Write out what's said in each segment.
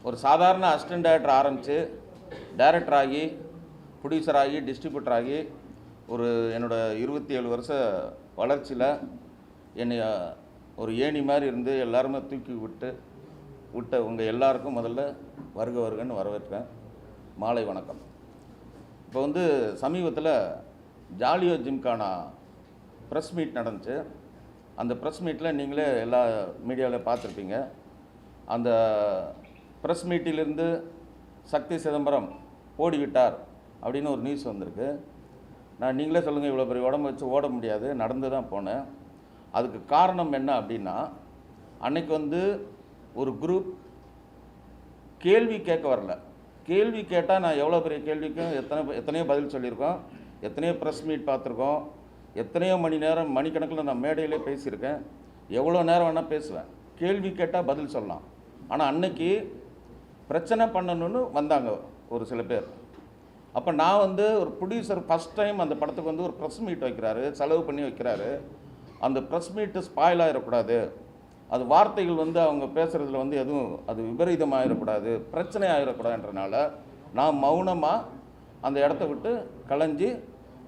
ஒரு சாதாரண assistant director ஆரம்பித்து டைரக்டர் ஆகி ப்ரொடியூசர் ஆகி டிஸ்ட்ரிபியூட்டர் ஆகி ஒரு என்னோடய 27 வருஷ வளர்ச்சியில் என்னை ஒரு ஏணி மாதிரி இருந்து எல்லாருமே தூக்கி விட்ட உங்கள் எல்லாருக்கும் முதல்ல வருக வருகன்னு வரவேற்கிறேன். மாலை வணக்கம். இப்போ வந்து சமீபத்தில் ஜாலியோ ஜிம்கானா ப்ரெஸ் மீட் நடந்துச்சு. அந்த ப்ரெஸ் மீட்டில் நீங்களே எல்லா மீடியாவில் பார்த்துருப்பீங்க. அந்த ப்ரெஸ் மீட்டிலிருந்து சக்தி சிதம்பரம் ஓடிவிட்டார் அப்படின்னு ஒரு நியூஸ் வந்திருக்கு. நீங்களே சொல்லுங்கள், இவ்வளோ பெரிய உடம்பு வச்சு ஓட முடியாது, நடந்து தான் போனேன். அதுக்கு காரணம் என்ன அப்படின்னா, அன்னைக்கு வந்து ஒரு குரூப் கேள்வி கேட்க வரல. கேள்வி கேட்டால் நான் எவ்வளோ பெரிய கேள்விக்கும் எத்தனையோ பதில் சொல்லியிருக்கோம், எத்தனையோ ப்ரெஸ் மீட் பார்த்துருக்கோம், எத்தனையோ மணி நேரம் மணிக்கணக்கில் நான் மேடையிலே பேசியிருக்கேன், எவ்வளோ நேரம் வேணால் பேசுவேன். கேள்வி கேட்டால் பதில் சொல்லலாம். ஆனால் அன்னைக்கு பிரச்சனை பண்ணணுன்னு வந்தாங்க ஒரு சில பேர். அப்போ நான் வந்து ஒரு ப்ரொடியூசர் ஃபஸ்ட் டைம் அந்த படத்துக்கு வந்து ஒரு ப்ரெஸ் மீட் வைக்கிறாரு, செலவு பண்ணி வைக்கிறாரு. அந்த ப்ரெஸ் மீட்டு ஸ்பாயில் ஆகிடக்கூடாது, அது வார்த்தைகள் வந்து அவங்க பேசுகிறதுல வந்து எதுவும் அது விபரீதமாகிடக்கூடாது, பிரச்சனை ஆகிடக்கூடாதுன்றனால நான் மௌனமாக அந்த இடத்த விட்டு கலைஞ்சி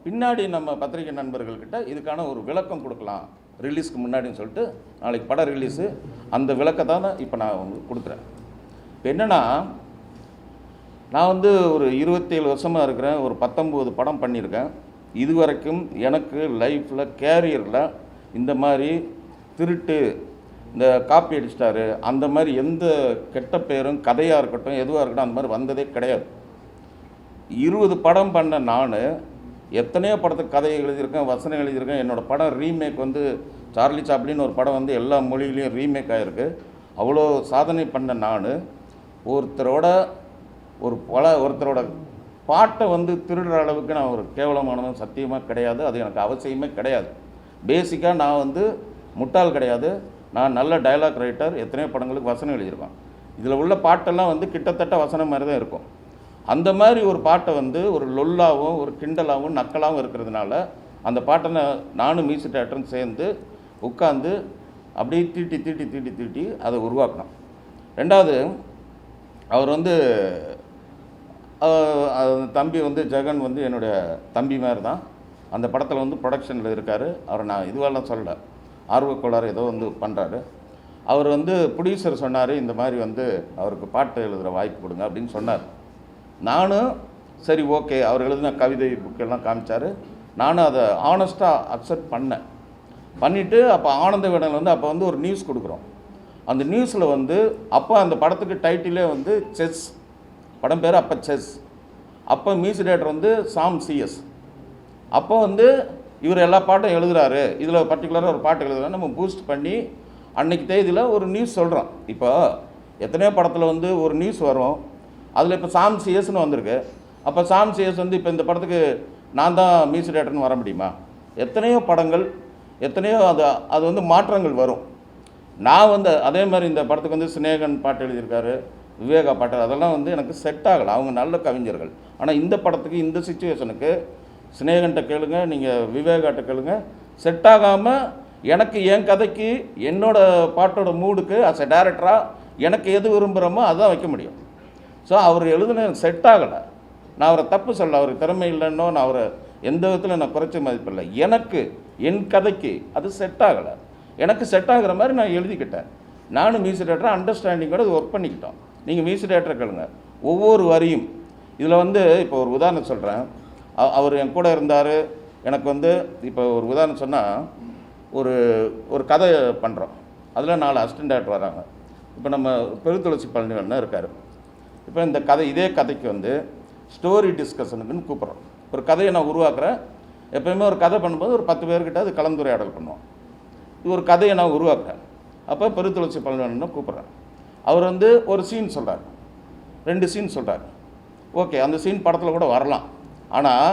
பின்னாடி நம்ம பத்திரிகை நண்பர்கள்கிட்ட இதுக்கான ஒரு விளக்கம் கொடுக்கலாம் ரிலீஸ்க்கு முன்னாடின்னு சொல்லிட்டு, நாளைக்கு படம் ரிலீஸு, அந்த விளக்கத்தை தான் இப்போ நான் உங்களுக்கு கொடுக்குறேன். இப்போ என்னென்னா, நான் வந்து ஒரு 27 வருஷமாக இருக்கிறேன், ஒரு 19 படம் பண்ணியிருக்கேன். இது வரைக்கும் எனக்கு லைஃப்பில் கேரியரில் இந்த மாதிரி திருட்டு, இந்த காப்பி அடிச்சிட்டாரு, அந்த மாதிரி எந்த கெட்ட பேரும் கதையாக இருக்கட்டும் எதுவாக இருக்கட்டும் அந்த மாதிரி வந்ததே கிடையாது. 20 படம் பண்ண நான் எத்தனையோ படத்துக்கு கதை எழுதியிருக்கேன், வசனம் எழுதியிருக்கேன். என்னோடய படம் ரீமேக் வந்து சார்லி சாப்ளின்னு ஒரு படம் வந்து எல்லா மொழியிலையும் ரீமேக் ஆகிருக்கு. அவ்வளோ சாதனை பண்ண நான் ஒருத்தரோட பாட்டை வந்து திருடுற அளவுக்கு நான் ஒரு கேவலமானவன் சத்தியமாக கிடையாது. அது எனக்கு அவசியமே கிடையாது. பேசிக்காக நான் வந்து முட்டாள் கிடையாது. நான் நல்ல டயலாக் ரைட்டர், எத்தனையோ படங்களுக்கு வசனம் எழுதியிருக்கேன். இதில் உள்ள பாட்டெல்லாம் வந்து கிட்டத்தட்ட வசனம் மாதிரி தான் இருக்கும். அந்த மாதிரி ஒரு பாட்டை வந்து ஒரு லொல்லாகவும் ஒரு கிண்டலாகவும் நக்கலாகவும் இருக்கிறதுனால அந்த பாட்டை நானும் மியூசிக் டைரக்டரும் சேர்ந்து உட்காந்து அப்படியே தீட்டி அதை உருவாக்கினோம். ரெண்டாவது, அவர் வந்து தம்பி வந்து ஜெகன் வந்து என்னுடைய தம்பி மாதிரி தான். அந்த படத்தில் வந்து ப்ரொடக்ஷனில் இருக்கார். அவரை நான் இதுவெல்லாம் சொல்லலை, ஆர்வக்கோளாறு ஏதோ வந்து பண்ணுறாரு. அவர் வந்து ப்ரொடியூசர் சொன்னார், இந்த மாதிரி வந்து அவருக்கு பாட்டு எழுதுகிற வாய்ப்பு கொடுங்க அப்படின்னு சொன்னார். நானும் சரி ஓகே, அவர் எழுதின கவிதை புக்கெல்லாம் காமிச்சார். நானும் அதை ஆனஸ்ட்டாக அக்செப்ட் பண்ணிவிட்டு அப்போ ஆனந்த விகடன் வந்து அப்போ வந்து ஒரு நியூஸ் கொடுக்குறோம். அந்த நியூஸில் வந்து அப்போ அந்த படத்துக்கு டைட்டிலே வந்து செஸ், படம் பேர் அப்போ செஸ். அப்போ மியூசிக் டைரக்டர் வந்து சாம் சிஎஸ். அப்போ வந்து இவர் எல்லா பாட்டும் எழுதுகிறாரு, இதில் பர்டிகுலராக ஒரு பாட்டு எழுதுகிறாரு. நம்ம பூஸ்ட் பண்ணி அன்றைக்கி தேதியில் ஒரு நியூஸ் சொல்கிறோம். இப்போ எத்தனையோ படத்தில் வந்து ஒரு நியூஸ் வரும், அதில் இப்போ சாம் சிஎஸ்ன்னு வந்திருக்கு. அப்போ சாம் சிஎஸ் வந்து இப்போ இந்த படத்துக்கு நான் தான் மியூசிக் டைரக்டர்னு வர முடியுமா? எத்தனையோ படங்கள், எத்தனையோ அது வந்து மாற்றங்கள் வரும். நான் வந்து அதே மாதிரி இந்த படத்துக்கு வந்து சினேகன் பாட்டு எழுதியிருக்காரு, விவேகா பாட்டு, அதெல்லாம் வந்து எனக்கு செட் ஆகலை. அவங்க நல்ல கவிஞர்கள். ஆனால் இந்த படத்துக்கு இந்த சிச்சுவேஷனுக்கு சினேகன்கிட்ட கேளுங்க, நீங்கள் விவேகாட்ட கேளுங்க, செட் ஆகாமல் எனக்கு என் கதைக்கு என்னோடய பாட்டோட மூடுக்கு அஸ் எ டைரக்டராக எனக்கு எது விரும்புகிறோமோ அதுதான் வைக்க முடியும். ஸோ அவர் எழுதுன செட் ஆகலை. நான் அவரை தப்பு சொல்ல, அவருக்கு திறமை இல்லைன்னோ நான் அவரை எந்த விதத்தில் நான் குறைச்சி மதிப்பில்லை. எனக்கு என் கதைக்கு அது செட் ஆகலை. எனக்கு செட் ஆகிற மாதிரி நான் எழுதிக்கிட்டேன். நானும் மியூசிக் டைரக்டர் அண்டர்ஸ்டாண்டிங்கோடு ஒர்க் பண்ணிக்கிட்டோம். நீங்கள் மியூசிக் டைரக்டரை கேளுங்க, ஒவ்வொரு வரியும் இதில் வந்து இப்போ ஒரு உதாரணம் சொல்கிறேன். அவர் என் கூட இருந்தார். எனக்கு வந்து இப்போ ஒரு உதாரணம் சொன்னால், ஒரு கதை பண்ணுறோம், அதில் 4 அசிஸ்டன்ட் டைரக்டர் வராங்க. இப்போ நம்ம பெருத்துளசி பழனிவேல்னு இருக்கார். இப்போ இந்த கதை, இதே கதைக்கு வந்து ஸ்டோரி டிஸ்கஷனுக்குன்னு கூப்பிட்றோம். ஒரு கதையை நான் உருவாக்குறேன். எப்போயுமே ஒரு கதை பண்ணும்போது ஒரு 10 பேர்கிட்ட அது கலந்துரையாடல் பண்ணுவோம். இது ஒரு கதையை நான் உருவாக்குறேன். அப்போ பெருத்துளசி பழனிவேல்னு கூப்பிட்றேன். அவர் வந்து ஒரு சீன் சொல்கிறார், 2 சீன் சொல்கிறார். ஓகே, அந்த சீன் படத்தில் கூட வரலாம். ஆனால்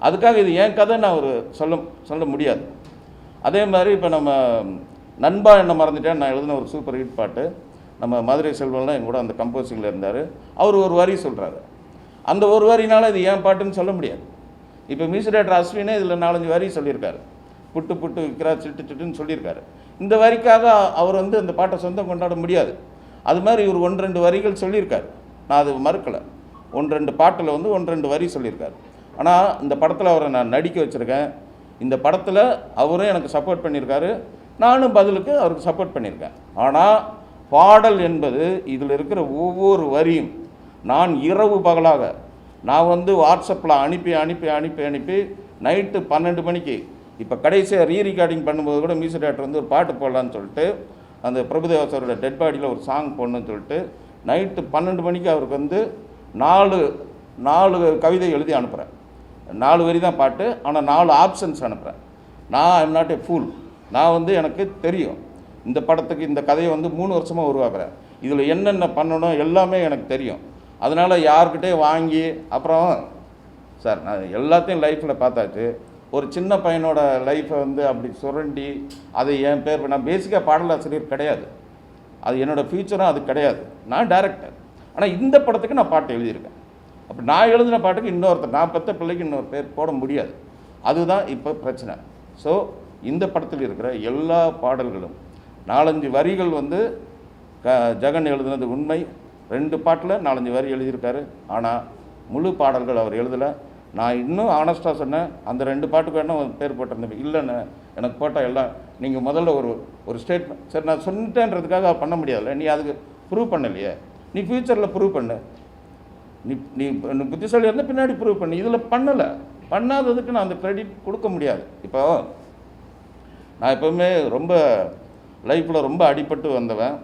அதுக்காக இது என் கதை நான் ஒரு சொல்ல முடியாது. அதே மாதிரி இப்போ நம்ம நண்பா என்ன மறந்துட்டேன், நான் எழுதின ஒரு சூப்பர் ஹிட் பாட்டு, நம்ம மதுரை செல்வம்லாம் என் கூட அந்த கம்போசிங்கில் இருந்தார். அவர் ஒரு வரி சொல்கிறாரு. அந்த ஒரு வரினால இது ஏன் பாட்டுன்னு சொல்ல முடியாது. இப்போ மியூசிக் டைரக்டர் அஸ்வினே இதில் 4-5 வரி சொல்லியிருக்காரு. புட்டு புட்டு விற்கிறா சிட்டு சிட்டுன்னு சொல்லியிருக்காரு. இந்த வரிக்காக அவர் வந்து அந்த பாட்டை சொந்தம் கொண்டாட முடியாது. அது மாதிரி இவர் 1-2 வரிகள் சொல்லியிருக்காரு, நான் அது மறுக்கலை. 1-2 பாட்டில் வந்து 1-2 வரி சொல்லியிருக்காரு. ஆனால் இந்த படத்தில் அவரை நான் நடிக்க வச்சுருக்கேன். இந்த படத்தில் அவரும் எனக்கு சப்போர்ட் பண்ணியிருக்காரு, நானும் பதிலுக்கு அவருக்கு சப்போர்ட் பண்ணியிருக்கேன். ஆனால் பாடல் என்பது இதில் இருக்கிற ஒவ்வொரு வரியும் நான் இரவு பகலாக நான் வந்து வாட்ஸ்அப்பில் அனுப்பி நைட்டு 12 மணிக்கு இப்போ கடைசியாக ரீரெக்கார்டிங் பண்ணும்போது கூட மியூசிக் டைரக்டர் வந்து ஒரு பாட்டு போடலான்னு சொல்லிட்டு அந்த பிரபுதேவா சாரோட டெட் பாடியில் ஒரு சாங் போடணும்னு சொல்லிட்டு நைட்டு 12 மணிக்கு அவருக்கு வந்து 4 கவிதை எழுதி அனுப்புகிறேன். 4 வரி தான் பாட்டு, ஆனால் 4 ஆப்ஷன்ஸ் அனுப்புகிறேன். நான் ஐம் நாட் ஏ ஃபூல். நான் வந்து எனக்கு தெரியும் இந்த படத்துக்கு இந்த கதையை வந்து 3 வருஷமாக உருவாக்குறேன். இதில் என்னென்ன பண்ணணும் எல்லாமே எனக்கு தெரியும். அதனால் யார்கிட்டே வாங்கி அப்புறம் சார் நான் எல்லாத்தையும் லைஃப்பில் பார்த்தாச்சு. ஒரு சின்ன பையனோட லைஃப்பை வந்து அப்படி சுரண்டி அதை என் பேர் நான் பேசிக்காக பாடலாசிரியர் கிடையாது, அது என்னோடய ஃப்யூச்சரும் அது கிடையாது. நான் டைரக்டர். ஆனால் இந்த படத்துக்கு நான் பாட்டு எழுதியிருக்கேன். அப்படி நான் எழுதின பாட்டுக்கு இன்னொருத்தர், நான் பெற்ற பிள்ளைக்கு இன்னொரு பேர் போட முடியாது. அதுதான் இப்போ பிரச்சனை. ஸோ இந்த படத்தில் இருக்கிற எல்லா பாடல்களும் 4-5 வரிகள் வந்து ஜெகன் எழுதுனது உண்மை. 2 பாட்டில் 4-5 வரி எழுதியிருக்காரு. ஆனால் முழு பாடல்கள் அவர் எழுதலை. நான் இன்னும் ஆனஸ்ட்டாக சொன்னேன், அந்த 2 பாட்டுக்கு வேணால் பேர் போட்டிருந்தேன். இல்லைன்னு எனக்கு போட்டால் எல்லாம் நீங்கள் முதல்ல ஒரு ஸ்டேட்மெண்ட், சரி நான் சொன்னேன்றதுக்காக பண்ண முடியாதுல்ல, நீ அதுக்கு ப்ரூவ் பண்ணலையே, நீ ஃப்யூச்சரில் ப்ரூவ் பண்ணு, நீ புத்திசாலி இருந்தால் பின்னாடி ப்ரூவ் பண்ணு. இதில் பண்ணாததுக்கு நான் அந்த க்ரெடிட் கொடுக்க முடியாது. இப்போ நான் எப்போவுமே ரொம்ப லைஃப்பில் ரொம்ப அடிபட்டு வந்தவன்.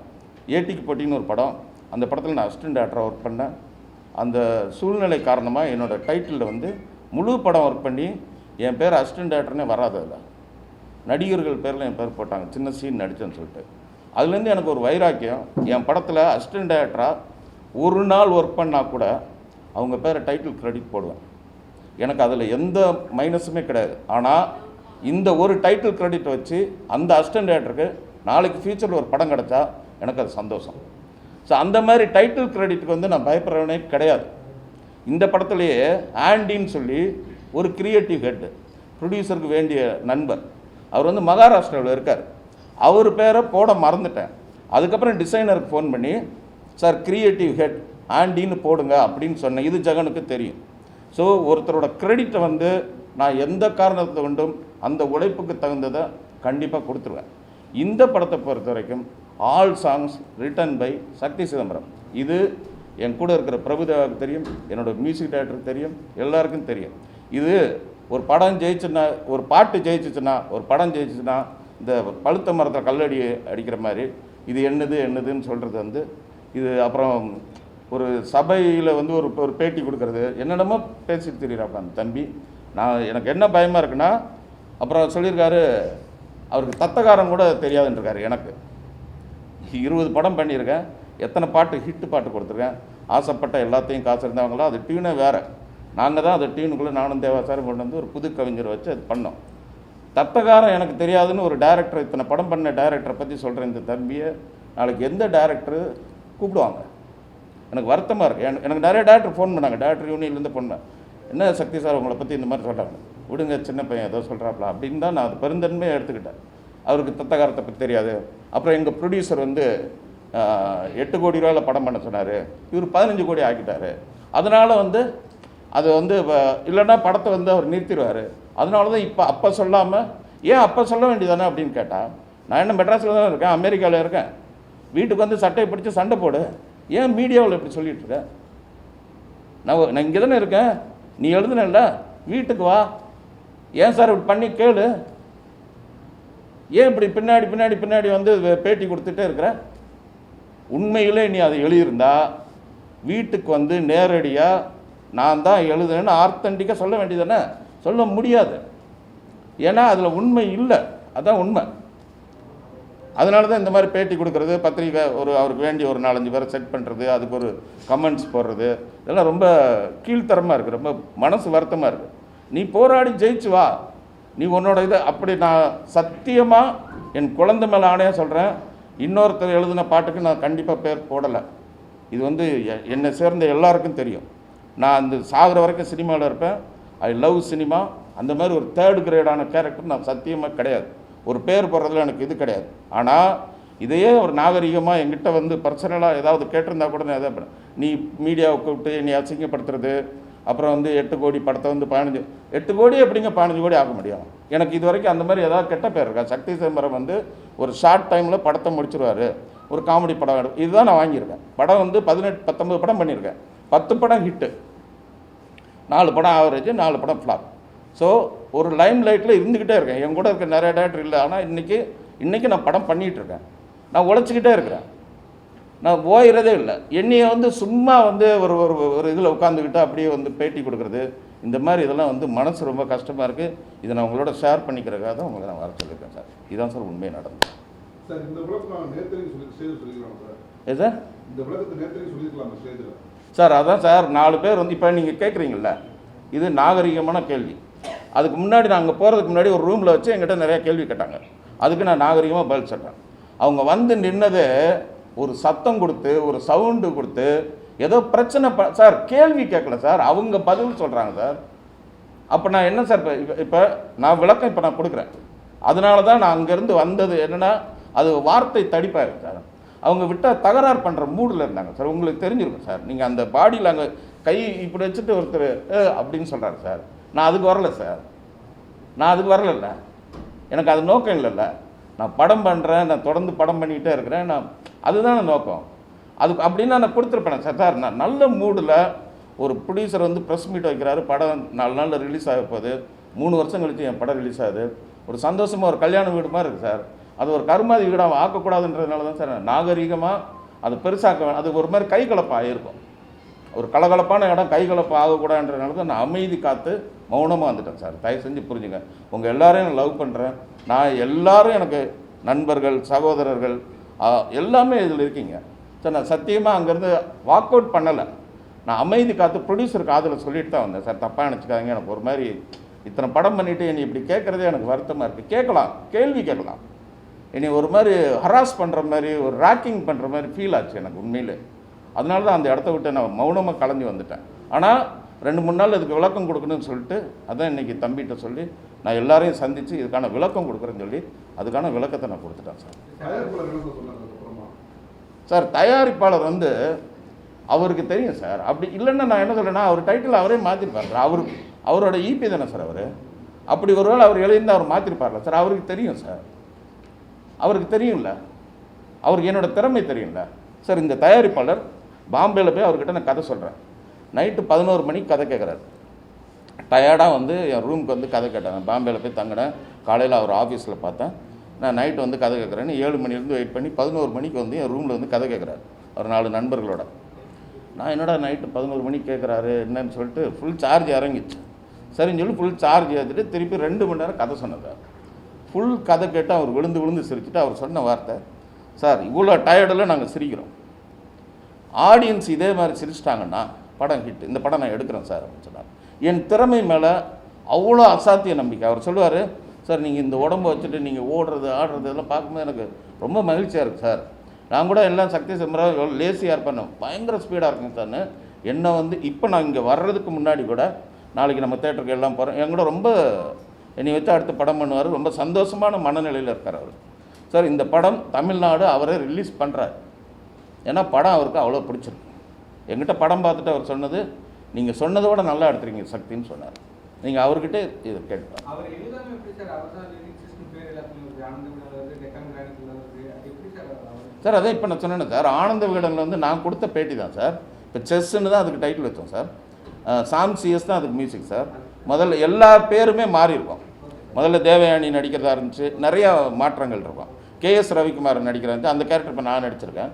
ஏட்டிக்கு போட்டின்னு ஒரு படம், அந்த படத்தில் நான் அசிஸ்டன்ட் டைரக்டராக ஒர்க் பண்ணேன். அந்த சூழ்நிலை காரணமாக என்னோடய டைட்டிலில் வந்து முழு படம் ஒர்க் பண்ணி என் பேர் அசிஸ்டன்ட் டைரக்டர்னே வராதில்ல, நடிகர்கள் பேரில் என் பேர் போட்டாங்க, சின்ன சீன் நடித்தேன்னு சொல்லிட்டு. அதுலேருந்து எனக்கு ஒரு வைராக்கியம். என் படத்தில் அசிஸ்டன்ட் டைரக்டராக ஒரு நாள் ஒர்க் பண்ணால் கூட அவங்க பேரை டைட்டில் க்ரெடிட் போடுவேன். எனக்கு அதில் எந்த மைனஸுமே கிடையாது. ஆனால் இந்த ஒரு டைட்டில் க்ரெடிட் வச்சு அந்த அசிஸ்டன்ட் டைரக்டருக்கு நாளைக்கு ஃப்யூச்சரில் ஒரு படம் கிடச்சா எனக்கு அது சந்தோஷம். ஸோ அந்த மாதிரி டைட்டில் க்ரெடிட்டுக்கு வந்து நான் பயப்படுறவனே கிடையாது. இந்த படத்துலேயே ஆண்டின்னு சொல்லி ஒரு கிரியேட்டிவ் ஹெட், ப்ரொடியூசருக்கு வேண்டிய நண்பர், அவர் வந்து மகாராஷ்டிராவில் இருக்கார். அவர் பேரை போட மறந்துட்டேன். அதுக்கப்புறம் டிசைனருக்கு ஃபோன் பண்ணி, சார் கிரியேட்டிவ் ஹெட் ஆண்டின்னு போடுங்க அப்படின்னு சொன்னேன். இது ஜெகனுக்கு தெரியும். ஸோ ஒருத்தரோட க்ரெடிட்டை வந்து நான் எந்த காரணத்தை கொண்டும் அந்த உழைப்புக்கு தகுந்ததை கண்டிப்பாக கொடுத்துருவேன். இந்த படத்தை பொறுத்த வரைக்கும் ஆல் சாங்ஸ் ரிட்டன் பை சக்தி சிதம்பரம். இது என் கூட இருக்கிற பிரபுதேவாவுக்கு தெரியும், என்னோடய மியூசிக் டைரக்டருக்கு தெரியும், எல்லாருக்கும் தெரியும். இது ஒரு படம் ஜெயிச்சுன்னா, ஒரு பாட்டு ஜெயிச்சிச்சுன்னா, ஒரு படம் ஜெயிச்சிச்சுன்னா இந்த பழுத்த மரத்தை கல்லடி அடிக்கிற மாதிரி இது என்னதுன்னு சொல்கிறது வந்து இது. அப்புறம் ஒரு சபையில் வந்து ஒரு பேட்டி கொடுக்கறது, என்னென்னமோ பேசிட்டு தெரியுறாப்பா அந்த தம்பி. எனக்கு என்ன பயமாக இருக்குன்னா, அப்புறம் சொல்லியிருக்காரு அவருக்கு தத்தகாரம் கூட தெரியாதுன்றிருக்காரு. எனக்கு 20 படம் பண்ணியிருக்கேன், எத்தனை பாட்டு ஹிட்டு பாட்டு கொடுத்துருக்கேன், ஆசைப்பட்ட எல்லாத்தையும் காசு இருந்தவங்களாம். அது டியூனே வேறு, நாங்கள் தான் அந்த டியூனுக்குள்ளே நானும் தேவாசாரம் கொண்டு வந்து ஒரு புது கவிஞரை வச்சு அது பண்ணோம். தத்தகாரம் எனக்கு தெரியாதுன்னு ஒரு டைரக்டர், இத்தனை படம் பண்ண டைரக்டரை பற்றி சொல்கிறேன். இந்த தம்பியை நாளைக்கு எந்த டைரக்டரு கூப்பிடுவாங்க? எனக்கு வருத்தமாக இருக்குது. எனக்கு நிறைய டேரக்டர் ஃபோன் பண்ணாங்க, டேரக்டர் யூனியன்லேருந்து பண்ணேன். என்ன சக்தி சார் உங்களை பற்றி இந்த மாதிரி சொல்கிறாங்க, விடுங்க சின்ன பையன் ஏதோ சொல்கிறாப்ல அப்படின்னு தான் நான் அது பெருந்தன்மையாக எடுத்துக்கிட்டேன். அவருக்கு தத்தகாரத்தை பற்றி தெரியாது. அப்புறம் எங்கள் ப்ரொடியூசர் வந்து 8 கோடி ரூபாயில் படம் பண்ண சொன்னார், இவர் 15 கோடி ஆக்கிட்டார். அதனால் வந்து அது வந்து இல்லைன்னா படத்தை வந்து அவர் நிறுத்திடுவார். அதனால தான் அப்போ சொல்லாமல், ஏன் அப்போ சொல்ல வேண்டியதானே அப்படின்னு கேட்டால், நான் என்ன மெட்ராஸில் தான் இருக்கேன், அமெரிக்காவில் இருக்கேன், வீட்டுக்கு வந்து சட்டையை பிடிச்சி சண்டை போடு, ஏன் மீடியாவில் இப்படி சொல்லிகிட்டு இருக்கேன்? நான் இங்கே தானே இருக்கேன், நீ எழுதுனல்ல, வீட்டுக்கு வா, ஏன் சார் இப்படி பண்ணி கேளு, ஏன் இப்படி பின்னாடி வந்து பேட்டி கொடுத்துட்டே இருக்கிற? உண்மையிலே நீ அதை எழுதியிருந்தா வீட்டுக்கு வந்து நேரடியாக நான் தான் எழுதுனேன்னு ஆர்த்தண்டிக்காக சொல்ல வேண்டியதானே? சொல்ல முடியாது, ஏன்னா அதில் உண்மை இல்லை, அதுதான் உண்மை. அதனால தான் இந்த மாதிரி பேட்டி கொடுக்குறது, பத்திரிக்கை அவருக்கு வேண்டி ஒரு 4-5 பேரை செட் பண்ணுறது, அதுக்கு ஒரு கமெண்ட்ஸ் போடுறது, இதெல்லாம் ரொம்ப கீழ்த்தரமாக இருக்குது, ரொம்ப மனசு வருத்தமாக இருக்குது. நீ போராடி ஜெயிச்சு வா, நீ உன்னோட இதை அப்படி. நான் சத்தியமாக என் குழந்தை மேலே ஆணையாக சொல்கிறேன், இன்னொருத்தர் எழுதின பாட்டுக்கு நான் கண்டிப்பாக பேர் போடலை. இது வந்து என்னை சேர்ந்த எல்லாருக்கும் தெரியும். நான் அந்த சாகிற வரைக்கும் சினிமாவில் இருப்பேன். I love cinema. அந்த மாதிரி ஒரு 3rd கிரேடான கேரக்டர் நான் சத்தியமாக கிடையாது. ஒரு பேர் போடுறதுல எனக்கு இது கிடையாது. ஆனால் இதையே ஒரு நாகரிகமாக என்கிட்ட வந்து பர்சனலாக ஏதாவது கேட்டிருந்தா கூட நான் எதாவது நீ மீடியாவை கூப்பிட்டு நீ அசிங்கப்படுத்துறது, அப்புறம் வந்து 8 கோடி படத்தை வந்து 8 கோடி எப்படிங்க 15 கோடி ஆக முடியும்? எனக்கு இது வரைக்கும் அந்த மாதிரி ஏதாவது கெட்ட பேர் இருக்கா? சக்தி சிதம்பரம் வந்து ஒரு ஷார்ட் டைமில் படத்தை முடிச்சிருவார், ஒரு காமெடி படம் இதுதான் நான் வாங்கியிருக்கேன். படம் வந்து 18-19 படம் பண்ணியிருக்கேன், 10 படம் ஹிட்டு, 4 படம் ஆவரேஜ், 4 படம் ஃப்ளாப். ஸோ ஒரு லைம் லைட்டில் இருந்துக்கிட்டே இருக்கேன். என் கூட இருக்க நிறைய டேரக்டர் இல்லை, ஆனால் இன்றைக்கி நான் படம் பண்ணிகிட்ருக்கேன், நான் உழைச்சிக்கிட்டே இருக்கிறேன், நான் ஓயிறதே இல்லை. என்னையை வந்து சும்மா வந்து ஒரு ஒரு ஒரு இதில் உட்காந்துக்கிட்டு அப்படியே வந்து பேட்டி கொடுக்குறது, இந்த மாதிரி இதெல்லாம் வந்து மனசு ரொம்ப கஷ்டமாக இருக்குது. இதை நான் உங்களோட ஷேர் பண்ணிக்கிறதுக்காக தான் உங்களை நான் வர சொல்லியிருக்கேன் சார். இதுதான் சார் உண்மையை நடந்தது சார். இந்த விளக்கம் நேற்று சொல்லிக்கலாம் சார். ஏ சார், இந்த விளக்கத்தை நேற்று சொல்லியிருக்கலாம் ஸ்டேஜில் சார். அதான் சார், 4 பேர் வந்து இப்போ நீங்கள் கேட்குறீங்கள, இது நாகரிகமான கேள்வி. அதுக்கு முன்னாடி நான் அங்கே போகிறதுக்கு முன்னாடி ஒரு ரூமில் வச்சு என்கிட்ட நிறையா கேள்வி கேட்டாங்க, அதுக்கு நான் நாகரிகமாக பதில் சொல்கிறேன். அவங்க வந்து நின்னதே ஒரு சத்தம் கொடுத்து, ஒரு சவுண்டு கொடுத்து, ஏதோ பிரச்சனை சார், கேள்வி கேட்கல சார், அவங்க பதில் சொல்கிறாங்க சார். அப்போ நான் என்ன சார், இப்போ நான் விளக்கம் இப்போ நான் கொடுக்குறேன். அதனால தான் நான் அங்கேருந்து வந்தது என்னென்னா, அது வார்த்தை தடிப்பாக சார். அவங்க விட்டால் தகராறு பண்ணுற மூடில் இருந்தாங்க சார். உங்களுக்கு தெரிஞ்சிருக்கும் சார், நீங்கள் அந்த பாடியில் அங்கே கை இப்படி வச்சுட்டு ஒருத்தர் அப்படின்னு சொல்கிறாரு சார். நான் அதுக்கு வரல சார், நான் அதுக்கு வரல, எனக்கு அது நோக்கம் இல்லைல்ல. நான் படம் பண்ணுறேன், நான் தொடர்ந்து படம் பண்ணிக்கிட்டே இருக்கிறேன், நான் அதுதான் நோக்கம். அதுக்கு அப்படின்னா நான் கொடுத்துருப்பேன் சார். சார், நான் நல்ல மூடில் ஒரு ப்ரொடியூசர் வந்து ப்ரெஸ் மீட் வைக்கிறாரு, படம் 4 நாளில் ரிலீஸ் ஆக போகுது, 3 வருஷம் கழித்து என் படம் ரிலீஸ் ஆகுது, ஒரு சந்தோஷமாக ஒரு கல்யாண வீடு மாதிரி இருக்குது சார். அது ஒரு கருமாதி வீடாக ஆக்கக்கூடாதுன்றதுனால தான் சார் நாகரிகமாக அது பெருசாக்க, அது ஒரு மாதிரி கைகலப்பாக இருக்கும். ஒரு கலகலப்பான இடம் கைகலப்பு ஆகக்கூடாதுன்றதுனால தான் நான் அமைதி காத்து மௌனமாக வந்துட்டேன் சார். தயவு செஞ்சு புரிஞ்சுங்க. உங்கள் எல்லாரையும் நான் லவ் பண்ணுறேன். நான் எல்லாரும் எனக்கு நண்பர்கள், சகோதரர்கள் எல்லாமே இதில் இருக்கீங்க சார். நான் சத்தியமாக அங்கேருந்து வாக் அவுட் பண்ணலை, நான் அமைதி காத்து ப்ரொடியூசருக்கு காதில் சொல்லிட்டு தான் வந்தேன் சார். தப்பாக நினச்சிக்காதீங்க, எனக்கு ஒரு மாதிரி இத்தனை படம் பண்ணிவிட்டு என்னை இப்படி கேட்குறதே எனக்கு வருத்தமாக இருக்குது. கேட்கலாம், கேள்வி கேட்கலாம், என்னை ஒரு மாதிரி ஹராஸ் பண்ணுற மாதிரி, ஒரு ராக்கிங் பண்ணுற மாதிரி ஃபீல் ஆச்சு எனக்கு உண்மையிலே. அதனால தான் அந்த இடத்த விட்டு நான் மௌனமாக கலந்து வந்துட்டேன். ஆனால் 2-3 நாள் இதுக்கு விளக்கம் கொடுக்கணும்னு சொல்லிட்டு அதான் இன்றைக்கி தம்பிகிட்ட சொல்லி நான் எல்லாரையும் சந்தித்து இதுக்கான விளக்கம் கொடுக்குறேன்னு சொல்லி அதுக்கான விளக்கத்தை நான் கொடுத்துட்டேன் சார். சார், தயாரிப்பாளர் வந்து அவருக்கு தெரியும் சார். அப்படி இல்லைன்னா நான் என்ன சொல்கிறேன்னா, அவர் டைட்டில் அவரே மாற்றிருப்பார். அவரோட ஈபி தானே சார் அவர். அப்படி ஒருவேளை அவர் எழுதியிருந்தால் அவர் மாற்றிருப்பார்ல சார். அவருக்கு தெரியும் சார், அவருக்கு தெரியும்ல, அவருக்கு என்னோடய திறமை தெரியும்ல சார். இந்த தயாரிப்பாளர் பாம்பேயில் போய் அவர்கிட்ட நான் கதை சொல்கிறேன். நைட்டு 11 மணிக்கு கதை கேட்குறாரு. டயர்டாக வந்து என் ரூமுக்கு வந்து கதை கேட்டேன். பாம்பேயில் போய் தங்கினேன். காலையில் அவர் ஆஃபீஸில் பார்த்தேன். நான் நைட்டு வந்து கதை கேட்குறேன்னு 7 மணிலேருந்து வெயிட் பண்ணி 11 மணிக்கு வந்து என் ரூமில் வந்து கதை கேட்குறாரு ஒரு 4 நண்பர்களோட. நான் என்னடா நைட்டு 11 மணிக்கு கேட்குறாரு என்னன்னு சொல்லிட்டு ஃபுல் சார்ஜ் இறங்கிச்சு. சரின்னு சொல்லி ஃபுல் சார்ஜ் ஏற்றிட்டு திருப்பி 2 மணி நேரம் கதை சொன்னது. ஃபுல் கதை கேட்டு அவர் விழுந்து சிரிச்சுட்டு அவர் சொன்ன வார்த்தை, சார் இவ்வளோ டயர்டில் நாங்கள் சிரிக்கிறோம், ஆடியன்ஸ் இதே மாதிரி சிரிச்சிட்டாங்கன்னா படம் ஹிட், இந்த படம் நான் எடுக்கிறேன் சார் அப்படின்னு சொன்னார். என் திறமை மேலே அவ்வளோ அசாத்திய நம்பிக்கை. அவர் சொல்லுவார், சார் நீங்கள் இந்த உடம்பை வச்சுட்டு நீங்கள் ஓடுறது ஆடுறது இதெல்லாம் பார்க்கும்போது எனக்கு ரொம்ப மகிழ்ச்சியாக இருக்குது சார். நான் கூட எல்லாம் சக்தி சிதம்பரம் எவ்வளோ லேசியாக இருப்பேன், பயங்கர ஸ்பீடாக இருக்குங்க சார்னு என்னை வந்து இப்போ நான் இங்கே வர்றதுக்கு முன்னாடி கூட நாளைக்கு நம்ம தேட்டருக்கு எல்லாம் போகிறோம், என் கூட ரொம்ப என்னை வச்சு அடுத்து படம் பண்ணுவார். ரொம்ப சந்தோஷமான மனநிலையில் இருக்கார் அவர். சார், இந்த படம் தமிழ்நாடு அவரே ரிலீஸ் பண்ணுறார். ஏன்னா படம் அவருக்கு அவ்வளோ பிடிச்சிருக்கு. என்கிட்ட படம் பார்த்துட்டு அவர் சொன்னது, நீங்கள் சொன்னதை விட நல்லா எடுத்துறீங்க சக்தின்னு சொன்னார். நீங்கள் அவர்கிட்ட இதை கேட்கலாம். சார், அதான் இப்போ நான் சொன்னேன் சார், ஆனந்த விகடனில் வந்து நான் கொடுத்த பேட்டி தான் சார். இப்போ செஸ்ஸுன்னு தான் அதுக்கு டைட்டில் வச்சோம் சார். சாம் சிஎஸ் தான் அதுக்கு மியூசிக் சார். முதல்ல எல்லா பேருமே மாறி இருக்கும். முதல்ல தேவயானி நடிக்கிறதா இருந்துச்சு, நிறையா மாற்றங்கள் இருக்கும். கேஎஸ் ரவிக்குமார் நடிக்கிறாரு, அந்த கேரக்டர் இப்போ நான் நடிச்சிருக்கேன்.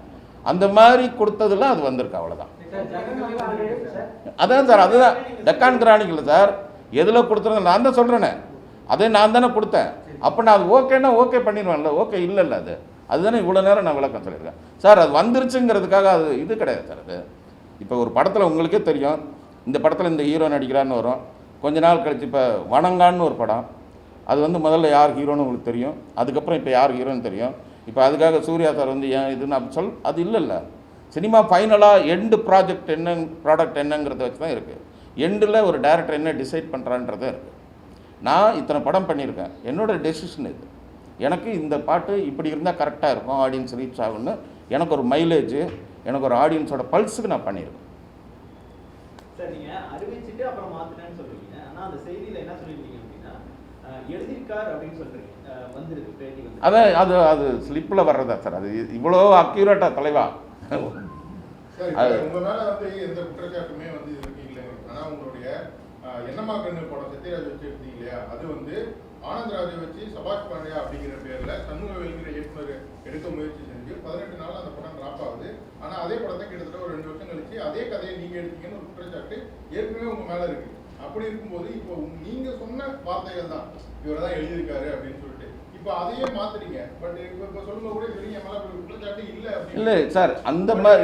அந்த மாதிரி கொடுத்ததில் அது வந்திருக்கு, அவ்வளோதான். அதான் சார், அதுதான் டெக்கான் கிரானிக்கல் சார். எதில் கொடுத்துருங்க நான் தான் சொல்கிறேனே, அதே நான் தானே கொடுத்தேன். அப்போ நான் அது ஓகேன்னா ஓகே பண்ணிடுவேன்ல, ஓகே இல்லைல்ல, அதுதானே இவ்வளோ நேரம் நான் விளக்கம் சொல்லியிருக்கேன் சார். அது வந்துருச்சுங்கிறதுக்காக அது இது கிடையாது சார். அது இப்போ ஒரு படத்தில் உங்களுக்கே தெரியும், இந்த படத்தில் இந்த ஹீரோ நடிக்கிறான்னு வரும். கொஞ்ச நாள் கழிச்சு இப்போ வணங்கான்னு ஒரு படம், அது வந்து முதல்ல யார் ஹீரோன்னு உங்களுக்கு தெரியும், அதுக்கப்புறம் இப்போ யார் ஹீரோன்னு தெரியும். இப்போ அதுக்காக சூர்யா சார் வந்து ஏன் இதுன்னு அப்படி அது இல்லைல்ல. சினிமா ஃபைனலாக எண்டு ப்ராடக்ட் என்னங்கிறத வச்சு தான் இருக்குது. எண்டில் ஒரு டைரக்டர் என்ன டிசைட் பண்ணுறான்றதே இருக்குது. நான் இத்தனை படம் பண்ணியிருக்கேன், என்னோடய டெசிஷன் இது. எனக்கு இந்த பாட்டு இப்படி இருந்தால் கரெக்டாக இருக்கும், ஆடியன்ஸ் ரீச் ஆகும்னு எனக்கு ஒரு மைலேஜ், எனக்கு ஒரு ஆடியன்ஸோட பல்ஸுக்கு நான் பண்ணியிருக்கேன். சார் நீங்கள் அறிவிச்சுட்டு அப்புறம் மாற்றினேன்னு சொல்கிறீங்க, ஆனால் அந்த செய்தியில் என்ன சொல்லியிருக்கீங்க அப்படின்னா எழுதியிருக்கார் அப்படின்னு சொல்கிறீங்க, வந்துருக்கு பேட்டி வந்து. அதான் அது அது ஸ்லிப்பில் வர்றதா சார்? அது இவ்வளோ அக்யூரேட்டாக தலைவா? சார் உங்க மேல வந்து எந்த குற்றச்சாட்டுமே வந்து இருக்கீங்களே, ஆனா உங்களுடைய என்னமா கண்ணு படம் சத்யராஜ் வச்சு எடுத்தீங்க இல்லையா, அது வந்து ஆனந்தராஜை வச்சு சபாஷ் பாண்டியா அப்படிங்கிற பேர்ல சண்முகவேலுங்கிற இயக்குனர் எடுக்க முயற்சி செஞ்சு 18 நாள் அந்த படம் டிராப் ஆகுது. ஆனா அதே படத்தை கிட்டத்தட்ட ஒரு 2 வருஷம் கழிச்சு அதே கதையை நீங்க எடுத்தீங்கன்னு ஒரு குற்றச்சாட்டு ஏற்கனவே உங்க மேல இருக்கு. அப்படி இருக்கும்போது இப்போ நீங்க சொன்ன வார்த்தைகள் தான் இவர் தான் எழுதியிருக்காரு அப்படின்னு சொல்லிட்டு இப்போ அதையே மாத்துறீங்க. பட் இப்போ சொல்லுங்க கூட பெரிய மேல குற்றச்சாட்டு இல்லை சார் அந்த மாதிரி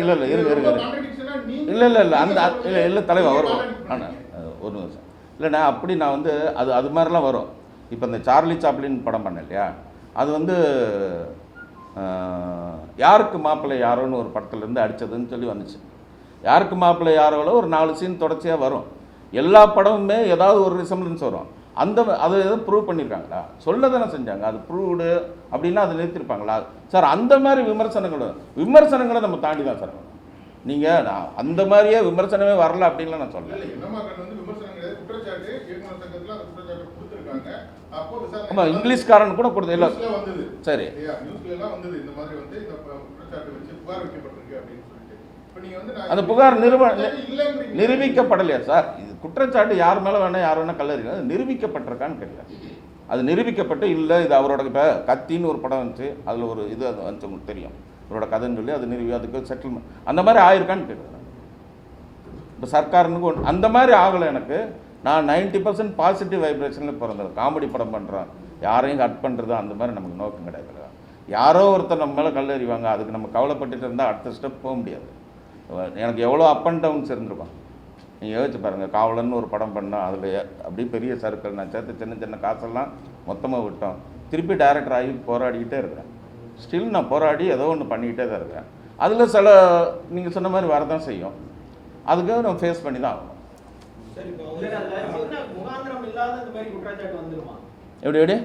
இல்லை தலைவா வரும். ஆனால் ஒரு நிமிஷம் இல்லைண்ணா, அப்படி நான் வந்து அது மாதிரிலாம் வரும். இப்போ இந்த சார்லி சாப்ளின் படம் பண்ணேன் இல்லையா, அது வந்து யாருக்கு மாப்பிள்ளை யாரோன்னு ஒரு படத்துலேருந்து அடித்ததுன்னு சொல்லி வந்துச்சு. யாருக்கு மாப்பிள்ளை யாரோவில் ஒரு 4 சீன் தொடர்ச்சியாக வரும். எல்லா படமுமே ஏதாவது ஒரு ரிசம்பிளன்ஸ் வரும். அதை எதுவும் ப்ரூவ் பண்ணியிருக்காங்களா? சொல்ல தானே செஞ்சாங்க. அது ப்ரூவ்டு அப்படின்னா அதை நிறுத்திருப்பாங்களா சார்? அந்த மாதிரி விமர்சனங்களை நம்ம தாண்டி தான் சார். நீங்கள் அந்த மாதிரியே விமர்சனமே வரல அப்படின்லாம் நான் சொல்லலை. ஆமாம், இங்கிலீஷ்காரன் கூட கொடுத்து இல்லை. சரி, அந்த புகார் நிரூபிக்கப்படலையா சார்? இது குற்றச்சாட்டு யார் மேலே வேணால் யார் வேணால் கல்லறிங்க, அது நிரூபிக்கப்பட்டிருக்கான்னு கேட்குறேன். அது நிரூபிக்கப்பட்டு இல்லை, இது அவரோட இப்போ கத்தின்னு ஒரு படம் வந்துச்சு, அதில் ஒரு இது அது வந்துச்சு, உங்களுக்கு தெரியும், அவரோட கதைன்னு சொல்லி அது அதுக்கு செட்டில்மெண்ட் அந்த மாதிரி ஆயிருக்கான்னு கேட்குறேன். இப்போ சர்க்காருன்னு அந்த மாதிரி ஆகலை எனக்கு. நான் 90% பாசிட்டிவ் வைப்ரேஷனில் பிறந்தது. காமெடி படம் பண்ணுறோம், யாரையும் கட் பண்ணுறது அந்த மாதிரி நமக்கு நோக்கம் கிடையாது. யாரோ ஒருத்தர் நம்ம மேலே கல்லறிவாங்க, அதுக்கு நம்ம கவலைப்பட்டுட்டு இருந்தால் அடுத்த ஸ்டெப் போக முடியாது. எனக்கு எவ்வளோ அப் அண்ட் டவுன்ஸ் இருந்திருக்கும். நீங்கள் யோசிச்சு பாருங்கள், காவலன்னு ஒரு படம் பண்ணோம், அதில் அப்படியே பெரிய சர்க்கிள் நான் சேர்த்து சின்ன சின்ன காசெல்லாம் மொத்தமாக விட்டோம். திருப்பி டைரக்டர் ஆகி போராடிக்கிட்டே இருக்கிறேன். ஸ்டில் நான் போராடி ஏதோ ஒன்று பண்ணிக்கிட்டே தான் இருக்கிறேன். அதில் சில நீங்கள் சொன்ன மாதிரி வரதான் செய்யும், அதுக்காக நம்ம ஃபேஸ் பண்ணி தான் ஆகணும். எப்படி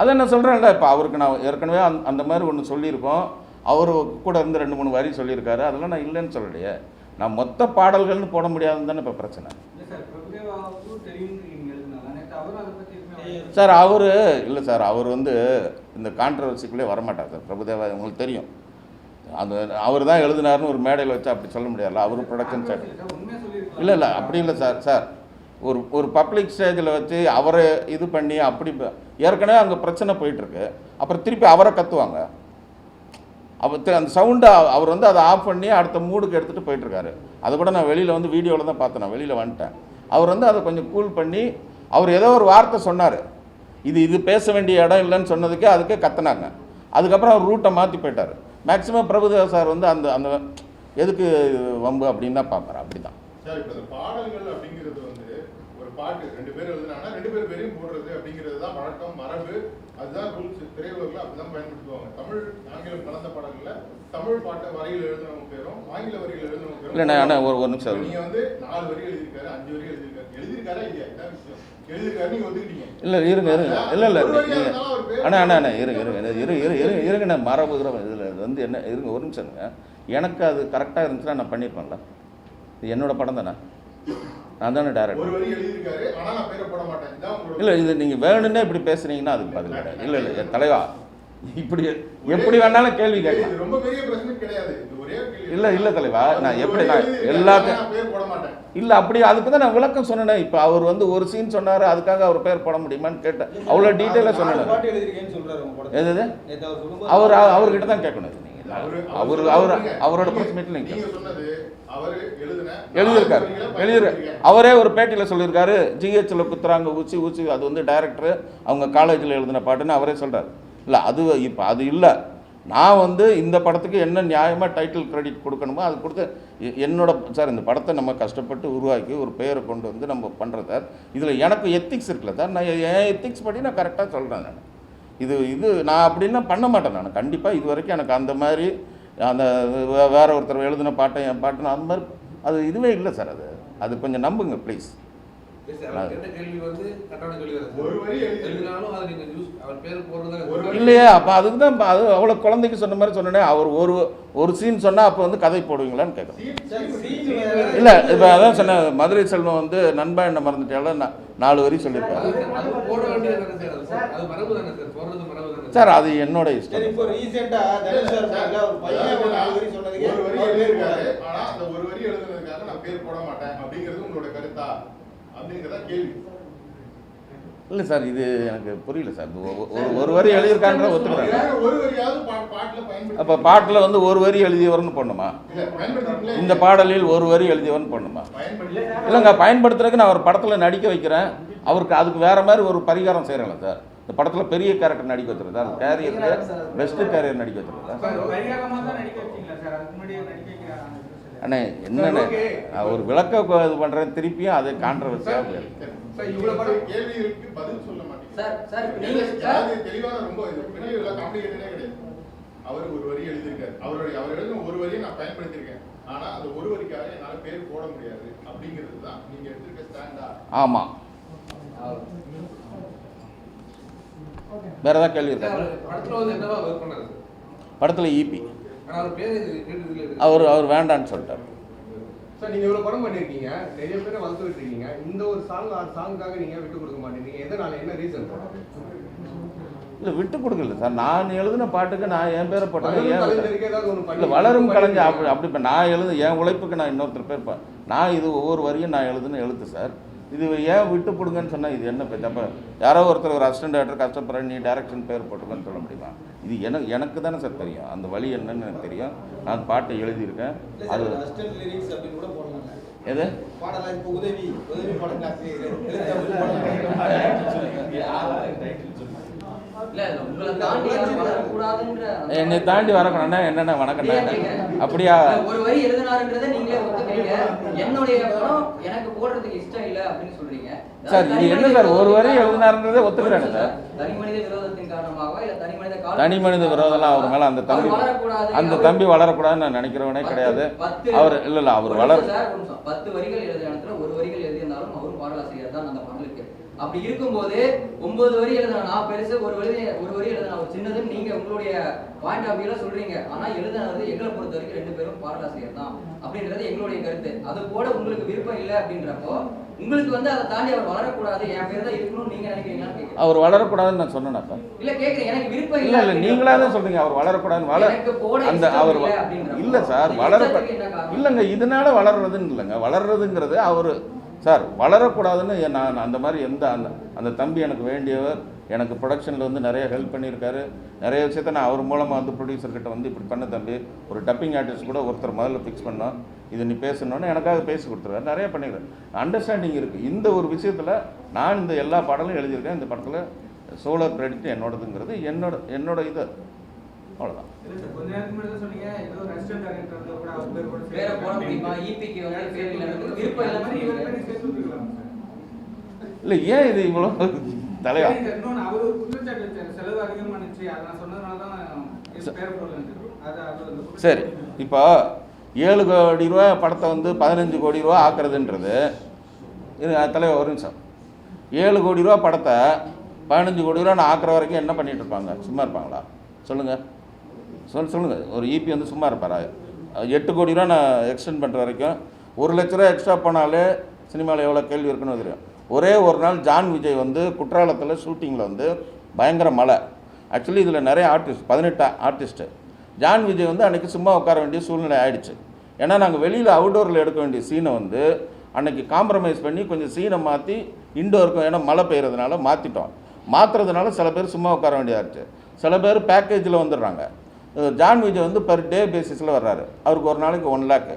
அதான் நான் சொல்கிறேன்ல, இப்போ அவருக்கு நான் ஏற்கனவே அந்த மாதிரி ஒன்று சொல்லியிருக்கோம். அவர் கூட இருந்து 2-3 வரி சொல்லியிருக்காரு, அதெல்லாம் நான் இல்லைன்னு சொல்லலையே. நான் மொத்த பாடல்கள்னு போட முடியாதுன்னு தானே இப்போ பிரச்சனை சார். அவர் இல்லை சார், அவர் வந்து இந்த கான்ட்ரவர்சிக்குள்ளே வரமாட்டார் சார். பிரபுதேவா உங்களுக்கு தெரியும், அது அவர் தான் எழுதினார்னு ஒரு மேடையில் வச்சு அப்படி சொல்ல முடியாதுல்ல. அவர் ப்ரொடக்ஷன் சார் இல்லை அப்படி இல்லை சார். ஒரு பப்ளிக் ஸ்டேஜில் வச்சு அவரை இது பண்ணி அப்படி ஏற்கனவே அங்கே பிரச்சனை போயிட்டுருக்கு, அப்புறம் திருப்பி அவரை கத்துவாங்க. அந்த சவுண்டை அவர் வந்து அதை ஆஃப் பண்ணி அடுத்த மூடுக்கு எடுத்துகிட்டு போயிட்டுருக்காரு. அதை கூட நான் வெளியில் வந்து வீடியோவில் தான் பார்த்தேன், நான் வெளியில் வந்துட்டேன். அவர் வந்து அதை கொஞ்சம் கூல் பண்ணி அவர் ஏதோ ஒரு வார்த்தை சொன்னார், இது பேச வேண்டிய இடம் இல்லைன்னு சொன்னதுக்கே அதுக்கே கத்துனாங்க. அதுக்கப்புறம் அவர் ரூட்டை மாற்றி போயிட்டார். மேக்ஸிமம் பிரபுதேவா சார் வந்து அந்த அந்த எதுக்கு வம்பு அப்படின்னு தான் பார்ப்பார். அப்படி தான் சார். இப்போ இந்த பாடல்கள் அப்படிங்கிறது வந்து ஒரு பாட்டு 2 பேர் எழுதுனாங்கன்னா 2 பேர் பேரையும் போடுறது அப்படிங்கிறது தான் வழக்கம், மரபு, அதுதான் ரூல்ஸ். திரையுலகில் அப்படிதான் பயன்படுத்துவாங்க. தமிழ் ஆங்கிலம் கலந்த பாடல்களில் தமிழ் பாட்டை வரியில் எழுதுனவங்க பேரும் ஆங்கில வரியில் எழுதுனவங்க பேரும். இல்லை நான் ஒரு நிமிஷம், நீங்கள் வந்து 4 வரி எழுதியிருக்காரு, 5 வரி எழுதியிருக்காரா இல்லையா? என்ன விஷயம் எழுதியிருக்காரு, நீங்கள் ஒத்துக்கிட்டீங்க. இல்லை இருங்க அண்ணா இருங்க மரபுகிற இதில் வந்து என்ன இருங்க ஒரு நிமிஷம்ங்க. எனக்கு அது கரெக்டாக இருந்துச்சுன்னா நான் பண்ணியிருப்பேன்ல. இது என்னோட படம் தானே, நான் தானே டேரக்டர். இல்லை இது நீங்கள் வேணும்னே இப்படி பேசுனீங்கன்னா அதுக்கு பதில் கிடையாது. இல்லை தலைவா, இப்படி எப்படி வேணாலும் கேள்வி கேட்கலாம். இல்லை தலைவா, நான் எப்படி நான் எல்லாத்தையும் இல்லை அப்படி அதுக்கு தான் நான் விளக்கம் சொன்னேன். இப்போ அவர் வந்து ஒரு சீன் சொன்னார், அதுக்காக அவர் பேர் போட முடியுமான்னு கேட்டேன். அவ்வளோ டீட்டெயிலாக சொன்னேன். எது அவர்கிட்ட தான் கேட்கணும். அவரோட பிரஸ் மீட்டில் எழுதியிருக்காரு. அவரே ஒரு பேட்டியில் சொல்லியிருக்காரு, ஜிஹெச்சில் குத்துறாங்க ஊசி அது வந்து டைரக்டரு அவங்க காலேஜில் எழுதின பாட்டுன்னு அவரே சொல்கிறார். இல்லை அது இப்போ அது இல்லை. நான் வந்து இந்த படத்துக்கு என்ன நியாயமாக டைட்டில் கிரெடிட் கொடுக்கணுமோ அது கொடுத்து என்னோட சார் இந்த படத்தை நம்ம கஷ்டப்பட்டு உருவாக்கி ஒரு பேரை கொண்டு வந்து நம்ம பண்ணுறோம் சார். இதில் எனக்கு எத்திக்ஸ் இருக்குல்ல சார், நான் என் எத்திக்ஸ் படி நான் கரெக்டாக சொல்கிறேன். நான் இது நான் அப்படின்லாம் பண்ண மாட்டேன். நான் கண்டிப்பாக இது வரைக்கும் எனக்கு அந்த மாதிரி அந்த வேற ஒருத்தர் எழுதின பாட்டை என் பாட்டுன்னு அந்த மாதிரி அது இதுவே இல்லை சார். அது கொஞ்சம் நம்புங்க ப்ளீஸ். கேட்ட கேள்வி வந்து கரெக்டான கேள்வி தான். ஒரு வரி எழுதினாலும் அதை நீங்க யூஸ் அவர் பேர் போடுறதுல ஒரு வரி இல்லையே, அப்போ அதுக்கு தான் அது அவ்வளோ குழந்தைக்கு சொன்ன மாதிரி சொன்னேனே. அவர் ஒரு சீன் சொன்னால் அப்போ வந்து கதை போடுவீங்களான்னு கேட்குறேன். இல்லை, இப்போ அதான் சொன்னேன், மதுரை செல்வம் வந்து நண்பா என்ன மறந்துட்டால 4 வரி சொல்லியிருக்காரு அது போட வேண்டியது தானே சார், அது மரபு தானே சார், போடுறது மரபு தானே சார். அது என்னோட சரி, இஷ்டம். இப்போ ரீசெண்டா தனுஷ் சார் படத்துல ஒரு பையன் ஒரு 4 வரி சொன்னதுக்கு ஒரு வரி எழுதியிருக்காரு. ஆனா அந்த ஒரு வரி எழுதுனதுக்காக நான் பேர் போட மாட்டேன் அப்படிங்கிறது உங்களோட கருத்தா அப்படிங்கிறதா கேள்வி. இல்லை சார், இது எனக்கு புரியல சார். ஒரு வரி எழுதியிருக்கான்ற ஒத்துக்கிறேன். ஒரு வரியாவது பாட்டுல பயன்படுத்தி அப்போ பாட்டில் வந்து ஒரு வரி எழுதியவர்னு போடணுமா? இல்ல பயன்படுத்தி இந்த பாடலில் ஒரு வரி எழுதியவர்னு போடணுமா? இல்லைங்க, பயன்படுத்துறதுக்கு நான் ஒரு படத்தில் நடிக்க வைக்கிறேன், அவருக்கு அதுக்கு வேற மாதிரி ஒரு பரிகாரம் செய்கிறேன்ல சார். இந்த படத்தில் பெரிய கேரக்டர் நடிக்க வச்சுருது சார், கேரியருக்கு பெஸ்ட்டு கேரியர் நடிக்க வச்சுருது அண்ணே. என்னண்ணே ஒரு விளக்க இது பண்ணுறேன், திருப்பியும் அது கான்ட்ரவர்சியாக கேள்விகளுக்கு பதில் சொல்ல மாட்டேங்குது. சார் தெளிவான ரொம்ப பெரிய காம்ப்ளிகேட்டடே கிடையாது. அவர் ஒரு வரி எழுதியிருக்காரு, அவர் எழுதின ஒரு வரியை நான் பயன்படுத்தியிருக்கேன், ஆனா அந்த ஒரு வரிக்காக என்னால பேர் போட முடியாது அப்படிங்கிறது தான் நீங்க எடுத்திருக்க ஸ்டாண்டா? ஆமாம். வேற ஏதாவது கேள்வி இருக்கா? படத்துல வந்து என்னவா ஒர்க் பண்ணாரு சார்? படத்தில் ஈபி ஆனா அவர் பேர் கேட்டது அவர் வேண்டான்னு சொல்லிட்டார். சார், நீங்க இவ்வளவு படம் பண்ணிருக்கீங்க, நிறைய பேரை வளர்த்துட்டு இருக்கீங்க, இந்த ஒரு சாங்குக்காக நீங்க விட்டு கொடுக்க மாட்டேங்க, எதனால, என்ன ரீசன்? இல்லை, விட்டு கொடுக்கல சார். நான் எழுதின பாட்டுக்கு நான் என் பேரை போட்டேன். ஏதாவது ஒன்று இல்லை, பண்ணி வளரும் கலைஞர் அப்படி இப்போ நான் என் உழைப்புக்கு நான் இன்னொருத்தர் பேர் நான் இது ஒவ்வொரு வரியும் நான் எழுத்து சார். இது ஏன் விட்டு கொடுங்கன்னு சொன்னால் இது என்ன பேச்சு? அப்போ யாரோ ஒருத்தர் ஒரு அசிஸ்டன்ட் டேரக்டர் கஷ்டப்படுற நீ டைரக்ஷன் பேர் போட்டுக்கன்னு சொல்ல முடியுமா? இது எனக்கு தானே சார் தெரியும், அந்த வழி என்னன்னு எனக்கு தெரியும். நான் பாட்டை எழுதியிருக்கேன். அது அசிஸ்டன்ட் லிரிக்ஸ் அப்படி கூட போடலாம். எது பாடலாம் இப்போ உதவி படம் என்னை தாண்டி வரக்கூடாதுன்னா என்னென்ன வணக்கண்ணா அப்படியா? ஒரு வரி எழுதினாருன்றதை நீங்களே ஒத்துக்கிறீங்க, என்னுடைய படம் எனக்கு போடுறதுக்கு இஷ்டம் இல்லை அப்படின்னு சொல்றீங்க சார். இது என்ன சார், ஒரு வரி எழுதினாருன்றதே ஒத்துக்கிறாங்க சார். தனி மனித விரோதத்தின் காரணமாக இல்ல தனி மனித விரோதம்லாம் அவர் மேலே அந்த தம்பி வளரக்கூடாதுன்னு நான் நினைக்கிறவனே கிடையாது. அவர் இல்லை அவர் 10 வரிகள் எழுதின இடத்துல ஒரு வரிகள் எழுதியிருந்தாலும் அவரும் பாடலாசிரியர் தான் அந்த பாடலுக்கு. அப்படி இருக்கும்போது 9 வரி எழுதின நான் பெருசு, ஒரு வரி எழுதின ஒரு சின்னதுன்னு நீங்க உங்களுடைய பாயிண்ட் ஆஃப் வியூல சொல்றீங்க. ஆனா எழுதினது எங்களை பொறுத்த வரைக்கும் 2 பேரும் பாடலாசிரியர் தான் அப்படின்றது எங்களுடைய கருத்து. அது போட உங்களுக்கு விருப்பம் இல்லை அப்படின்றப்போ உங்களுக்கு வந்து அதை தாண்டி அவர் வளரக்கூடாது, என் பேர் தான் இருக்கணும்னு நீங்க நினைக்கிறீங்களான்னு கேட்குறேன். அவர் வளரக்கூடாதுன்னு நான் சொன்னேன் இல்ல கேட்குறேன், எனக்கு விருப்பம் இல்லை. இல்லை, நீங்களா தான் சொல்றீங்க அவர் வளரக்கூடாதுன்னு. அந்த அவர் இல்லை சார், இல்லைங்க, இதனால வளர்றதுன்னு இல்லைங்க. வளர்றதுங்கிறது அவர் சார் வளரக்கூடாதுன்னு நான் அந்த மாதிரி அந்த தம்பி எனக்கு வேண்டியவர். எனக்கு ப்ரொடக்ஷனில் வந்து நிறைய ஹெல்ப் பண்ணியிருக்காரு. நிறைய விஷயத்த நான் அவர் மூலமாக வந்து ப்ரொடியூசர்கிட்ட வந்து இப்படி பண்ண தம்பி, ஒரு டப்பிங் ஆர்டிஸ்ட் கூட ஒருத்தர் முதல்ல ஃபிக்ஸ் பண்ணோம், இது நீ பேசணுன்னு எனக்காக பேசி கொடுத்துருவாரு. நிறைய பண்ணிக்கிறேன், அண்டர்ஸ்டாண்டிங் இருக்குது. இந்த ஒரு விஷயத்தில் நான் இந்த எல்லா பாடலும் எழுதியிருக்கேன். இந்த படத்தில் சோலர் கிரெடிட் என்னோடதுங்கிறது என்னோட இது அவ்வளோதான். கொஞ்ச நேரத்துக்கு முன்னாடி சொன்னீங்க ஏதோ ரெஸ்டாரன்ட் டைரக்டர் கூட அவர் பேர் போட்டு வேற போட முடியுமா? ஈபிக்கு வந்து பேர் இல்ல, விருப்பம் இல்லாம இல்லை. ஏன் இது இவ்வளோ தலைவா? இன்னொன்று அவர் ஒரு குற்றச்சாட்டு வச்சாரு, செலவு அதிகமானுச்சு, அதை நான் சொன்னதுனால தான் பேர் போடல. சரி, இப்போ 7 கோடி ரூபா படத்தை வந்து 15 கோடி ரூபா ஆக்குறதுன்றது தலைவர் ஒரு நிமிஷம். 7 கோடி ரூபா படத்தை 15 கோடி ரூபா நான் ஆக்குற வரைக்கும் என்ன பண்ணிட்டு இருப்பாங்க? சும்மா இருப்பாங்களா? சொல்லுங்கள் சொல்லுங்கள். ஒரு ஈபி வந்து சும்மா இருப்பாரா? 8 கோடி ரூபா நான் எக்ஸ்டெண்ட் பண்ணுற வரைக்கும் 1 லட்ச ரூபா எக்ஸ்ட்ரா போனாலே சினிமாவில் எவ்வளோ கேள்வி இருக்குன்னு தெரியும். ஒரே ஒரு நாள் ஜான் விஜய் வந்து குற்றாலத்தில் ஷூட்டிங்கில் வந்து பயங்கர மழை. ஆக்சுவலி இதில் நிறைய 18 ஆர்டிஸ்ட்டு. ஜான் விஜய் வந்து அன்றைக்கி சும்மா உட்கார வேண்டிய சூழ்நிலை ஆயிடுச்சு. ஏன்னா நாங்கள் வெளியில் அவுட்டோரில் எடுக்க வேண்டிய சீனை வந்து அன்றைக்கி காம்ப்ரமைஸ் பண்ணி கொஞ்சம் சீனை மாற்றி இன்டோருக்கும், ஏன்னா மழை பெய்கிறதுனால மாற்றுறதுனால சில பேர் சும்மா உட்கார வேண்டியதாச்சு. சில பேர் பேக்கேஜில் வந்துடுறாங்க. ஜான் விஜய் வந்து பெர் டே பேசிஸில் வர்றாரு. அவருக்கு ஒரு நாளைக்கு 1 lakh.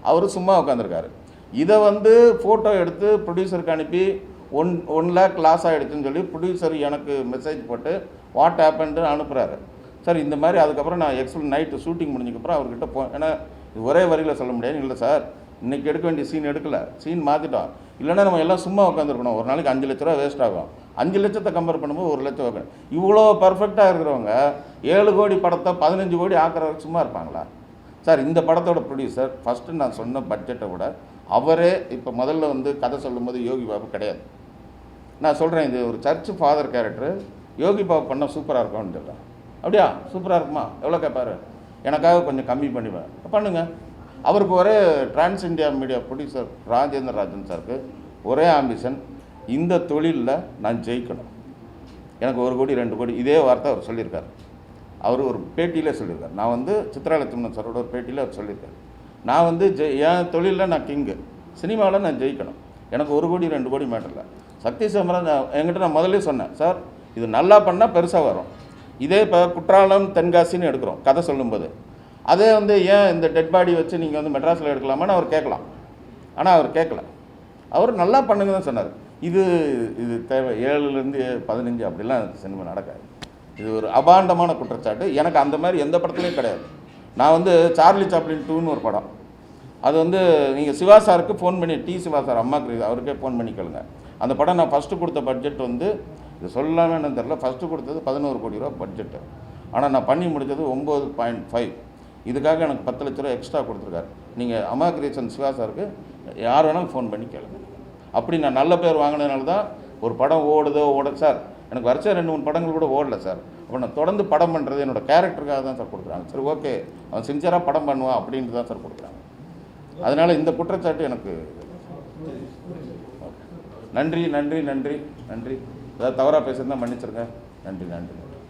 அவர் சும்மா உட்காந்துருக்காரு. இதை வந்து ஃபோட்டோ எடுத்து ப்ரொடியூசருக்கு அனுப்பி 1 lakh லாஸ் ஆகிடுச்சுன்னு சொல்லி ப்ரொடியூசர் எனக்கு மெசேஜ் போட்டு வாட் ஹேப்பன்னு அனுப்புகிறாரு. சார் இந்த மாதிரி அதுக்கப்புறம் நான் நைட்டு ஷூட்டிங் முடிஞ்சதுக்கப்புறம் அவர்கிட்ட ஏன்னா ஒரே வரியில் சொல்ல முடியாது. இல்லை சார், இன்றைக்கி எடுக்க வேண்டிய சீன் எடுக்கலை, சீன் மாற்றிட்டோம், இல்லைன்னா நம்ம எல்லாம் சும்மா உட்காந்துருக்கணும், ஒரு நாளைக்கு 5 லட்ச ரூபா வேஸ்ட் ஆகும். 5 லட்சத்தை கம்பேர் பண்ணும்போது 1 லட்சம் வைக்கணும். இவ்வளோ பர்ஃபெக்டாக இருக்கிறவங்க 7 கோடி படத்தை 15 கோடி ஆக்குறவங்க சும்மா இருப்பாங்களா? சார் இந்த படத்தோட ப்ரொடியூசர் ஃபஸ்ட்டு நான் சொன்ன பட்ஜெட்டை விட அவரே இப்போ முதல்ல வந்து கதை சொல்லும்போது யோகி பாபு கிடையாது. நான் சொல்கிறேன், இது ஒரு search father character Yogi Babu பண்ணால் சூப்பராக இருக்கும்னு சொல்கிறேன். அப்படியா சூப்பராக இருக்குமா? எவ்வளோ கேட்பாரு? எனக்காக கொஞ்சம் கம்மி பண்ணிவேன், பண்ணுங்க. அவருக்கு ஒரே trans India media producer Rajendra Rajan சாருக்கு ஒரே ஆம்பிஷன், இந்த தொழிலில் நான் ஜெயிக்கணும், எனக்கு 1 கோடி 2 கோடி, இதே வார்த்தை அவர் சொல்லியிருக்கார். அவர் ஒரு பேட்டியிலே சொல்லியிருக்கார். நான் வந்து சித்ராலட்சுமணன் சாரோட ஒரு பேட்டியில் அவர் சொல்லியிருக்கார், நான் வந்து என் தொழிலில் நான் கிங்கு, சினிமாவில் நான் ஜெயிக்கணும், எனக்கு 1 கோடி 2 கோடி மேட்டரில். சக்தி சிதம்பரம் என்கிட்ட நான் முதல்ல சொன்னேன், சார் இது நல்லா பண்ணால் பெருசாக வரும். இதே இப்போ குற்றாலம் தென்காசின்னு எடுக்கிறோம் கதை சொல்லும்போது, அதே வந்து ஏன் இந்த டெட் பாடி வச்சு நீங்கள் வந்து மெட்ராஸில் எடுக்கலாமான்னு அவர் கேட்கலாம். ஆனால் அவர் கேட்கல, அவர் நல்லா பண்ணுங்க தான் சொன்னார். இது தேவை 7லேருந்து 15 அப்படிலாம் சினிமா நடக்காது. இது ஒரு அபாண்டமான குற்றச்சாட்டு. எனக்கு அந்த மாதிரி எந்த படத்துலையும் கிடையாது. நான் வந்து சார்லி சாப்ளின் 2ன்னு ஒரு படம், அது வந்து நீங்கள் சிவா சாருக்கு ஃபோன் பண்ணி, சிவா சார் அம்மாக்கு அவருக்கே ஃபோன் பண்ணி கேளுங்க. அந்த படம் நான் ஃபஸ்ட்டு கொடுத்த பட்ஜெட் வந்து, இது சொல்லாமன்னு தெரில, ஃபஸ்ட்டு கொடுத்தது 11 கோடி ரூபா பட்ஜெட்டு. ஆனால் நான் பண்ணி முடித்தது 9.5. இதுக்காக எனக்கு 10 லட்ச ரூபா எக்ஸ்ட்ரா கொடுத்துருக்காரு. நீங்கள் அம்மா கிரியேஷன் சிவா சாருக்கு யார் வேணாலும் ஃபோன் பண்ணி கேளுங்க. அப்படி நான் நல்ல பேர் வாங்கினதுனால தான் ஒரு படம் ஓட சார், எனக்கு வருஷம் 2-3 படங்கள் கூட ஓடல சார். அப்போ நான் தொடர்ந்து படம் பண்ணுறது என்னோடய கேரக்டருக்காக தான் சார் கொடுக்குறாங்க. சரி ஓகே, அவன் சின்சியராக படம் பண்ணுவான் அப்படின்ட்டு தான் சார் கொடுக்குறாங்க. அதனால் இந்த குற்றச்சாட்டு எனக்கு நன்றி. ஏதாவது தவறாக பேசுகிறதா மன்னிச்சிருங்க. நன்றி.